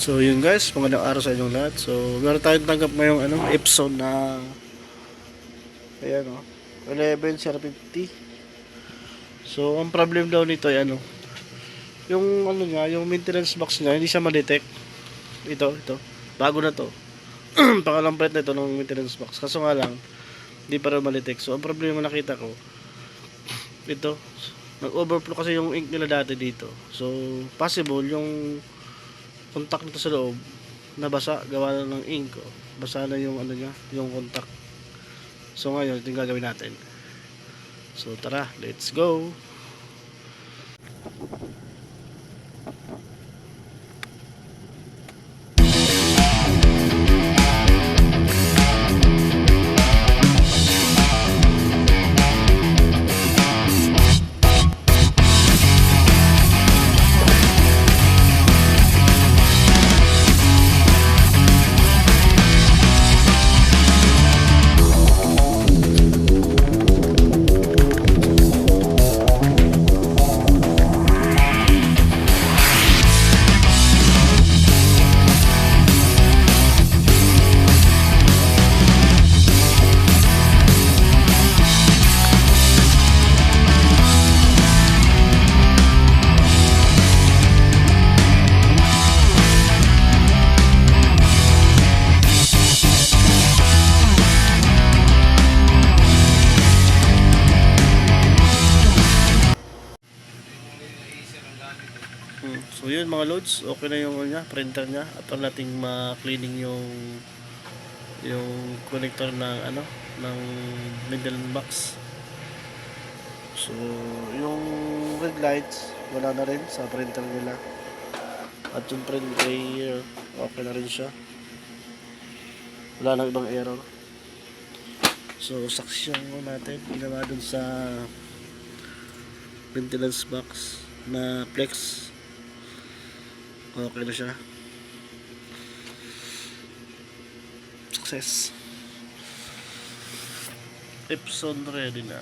So yun guys, magandang araw sa inyong lahat. So meron tayong tanggap ngayong Epson na ayan 11 050. So ang problem daw nito ay yung niya, yung maintenance box niya hindi siya ma-detect. Ito. Bago na to. Pangalang part na ito ng maintenance box. Kaso nga lang, hindi pa rin ma-detect. So ang problema nakita ko, ito, nag-overflow kasi yung ink nila dati dito. So possible yung contact nito sa loob nabasa gawa na ng ink basa na yung niya, yung contact. So ngayon ito yung gagawin natin. So tara, let's go. So yun mga loads, okay na yung printer niya. After nating ma-cleaning yung connector ng ng middle box. So yung red lights wala na rin sa printer nila. At yung printer okay na rin siya. Wala nang ibang error. So saksyon natin ginawa dun sa maintenance box na flex. Okay na siya. Success. Epson ready na.